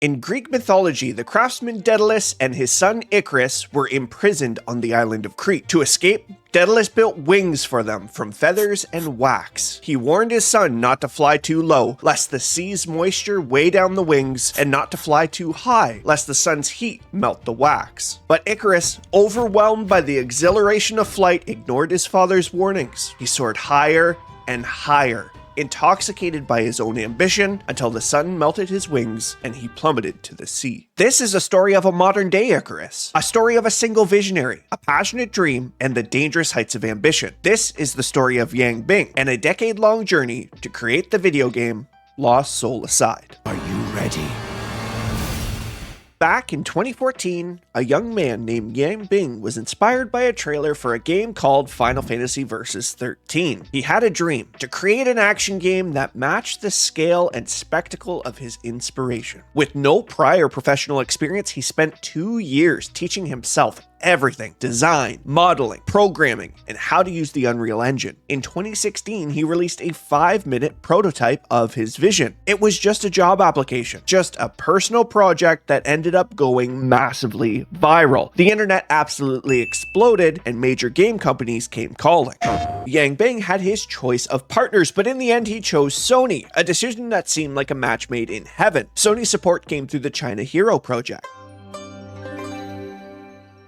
In Greek mythology, the craftsman Daedalus and his son Icarus were imprisoned on the island of Crete. To escape, Daedalus built wings for them from feathers and wax. He warned his son not to fly too low, lest the sea's moisture weigh down the wings, and not to fly too high, lest the sun's heat melt the wax. But Icarus, overwhelmed by the exhilaration of flight, ignored his father's warnings. He soared higher and higher, intoxicated by his own ambition, until the sun melted his wings and he plummeted to the sea. This is a story of a modern-day Icarus, a story of a single visionary, a passionate dream, and the dangerous heights of ambition. This is the story of Yang Bing and a decade-long journey to create the video game Lost Soul Aside. Are you ready? Back in 2014, a young man named Yang Bing was inspired by a trailer for a game called Final Fantasy Versus 13. He had a dream to create an action game that matched the scale and spectacle of his inspiration. With no prior professional experience, he spent 2 years teaching himself everything: design, modeling, programming, and how to use the Unreal Engine. In 2016, he released a 5-minute prototype of his vision. It was just a job application, just a personal project that ended up going massively viral. The internet absolutely exploded, and major game companies came calling. Yang Bing had his choice of partners, but in the end he chose Sony, a decision that seemed like a match made in heaven. Sony's support came through the China Hero project,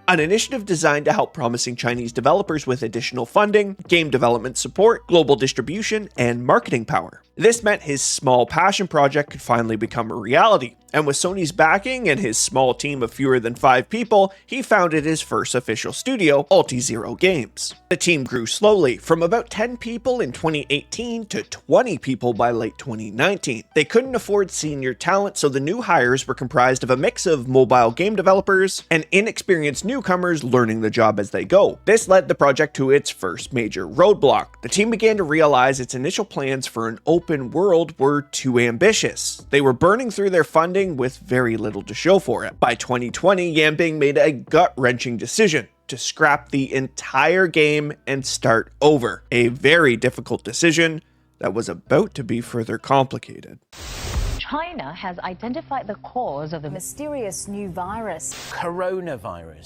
an initiative designed to help promising Chinese developers with additional funding, game development support, global distribution, and marketing power. This meant his small passion project could finally become a reality, and with Sony's backing and his small team of fewer than 5 people, he founded his first official studio, Ulti-Zero Games. The team grew slowly, from about 10 people in 2018 to 20 people by late 2019. They couldn't afford senior talent, so the new hires were comprised of a mix of mobile game developers and inexperienced newcomers learning the job as they go. This led the project to its first major roadblock. The team began to realize its initial plans for an open world were too ambitious. They were burning through their funding with very little to show for it. By 2020, Yang Bing made a gut-wrenching decision to scrap the entire game and start over. A very difficult decision that was about to be further complicated. China has identified the cause of the mysterious new virus. Coronavirus.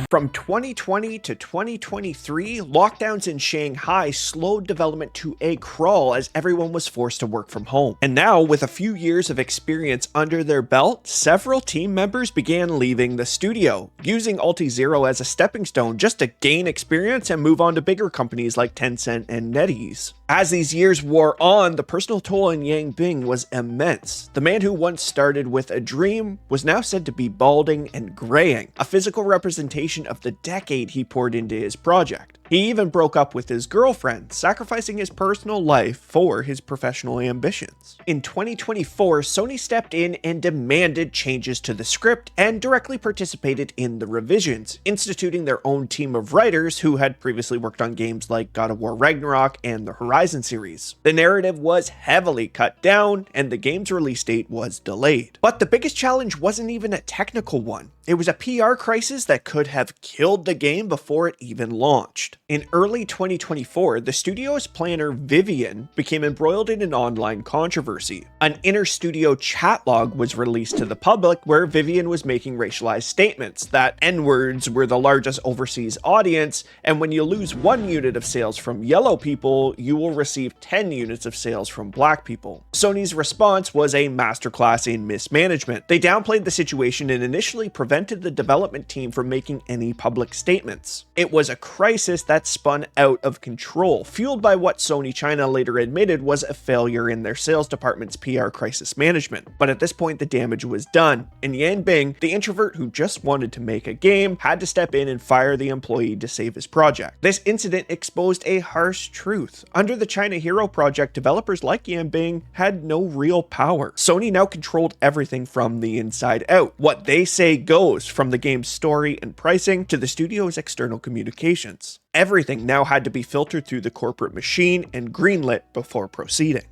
From 2020 to 2023, lockdowns in Shanghai slowed development to a crawl as everyone was forced to work from home. And now, with a few years of experience under their belt, several team members began leaving the studio, using Ulti-Zero as a stepping stone just to gain experience and move on to bigger companies like Tencent and NetEase. As these years wore on, the personal toll on Yang Bing was immense. The man who once started with a dream was now said to be balding and graying, a physical representation of the decade he poured into his project. He even broke up with his girlfriend, sacrificing his personal life for his professional ambitions. In 2024, Sony stepped in and demanded changes to the script and directly participated in the revisions, instituting their own team of writers who had previously worked on games like God of War Ragnarok and the Horizon series. The narrative was heavily cut down, and the game's release date was delayed. But the biggest challenge wasn't even a technical one. It was a PR crisis that could have killed the game before it even launched. In early 2024, the studio's planner Vivian became embroiled in an online controversy. An inter-studio chat log was released to the public where Vivian was making racialized statements that N-words were the largest overseas audience, and when you lose 1 unit of sales from yellow people, you will receive 10 units of sales from black people. Sony's response was a masterclass in mismanagement. They downplayed the situation and initially prevented the development team from making any public statements. It was a crisis that spun out of control, fueled by what Sony China later admitted was a failure in their sales department's PR crisis management. But at this point, the damage was done, and Yang Bing, the introvert who just wanted to make a game, had to step in and fire the employee to save his project. This incident exposed a harsh truth. Under the China Hero project, developers like Yang Bing had no real power. Sony now controlled everything from the inside out. What they say goes, from the game's story and pricing to the studio's external communications. Everything now had to be filtered through the corporate machine and greenlit before proceeding.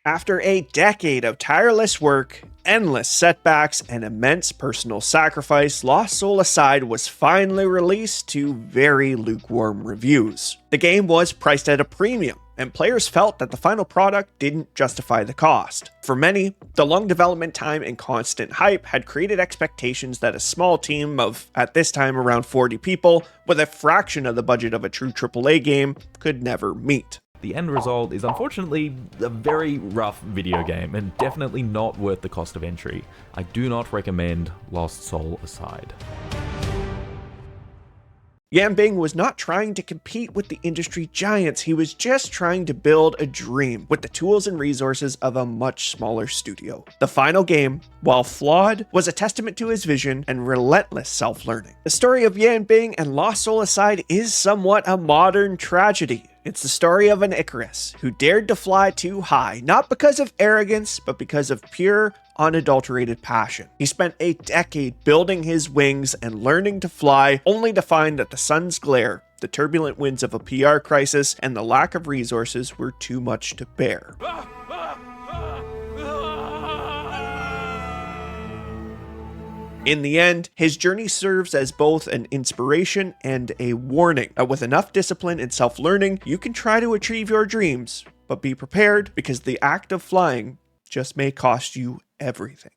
After a decade of tireless work, endless setbacks, and immense personal sacrifice, Lost Soul Aside was finally released to very lukewarm reviews. The game was priced at a premium, and players felt that the final product didn't justify the cost. For many, the long development time and constant hype had created expectations that a small team of, at this time, around 40 people, with a fraction of the budget of a true AAA game, could never meet. The end result is unfortunately a very rough video game and definitely not worth the cost of entry. I do not recommend Lost Soul aside. Yanbing was not trying to compete with the industry giants, he was just trying to build a dream with the tools and resources of a much smaller studio. The final game, while flawed, was a testament to his vision and relentless self-learning. The story of Yanbing and Lost Soul aside is somewhat a modern tragedy. It's the story of an Icarus who dared to fly too high, not because of arrogance, but because of pure, unadulterated passion. He spent a decade building his wings and learning to fly, only to find that the sun's glare, the turbulent winds of a PR crisis, and the lack of resources were too much to bear. In the end, his journey serves as both an inspiration and a warning that with enough discipline and self-learning, you can try to achieve your dreams, but be prepared because the act of flying just may cost you everything.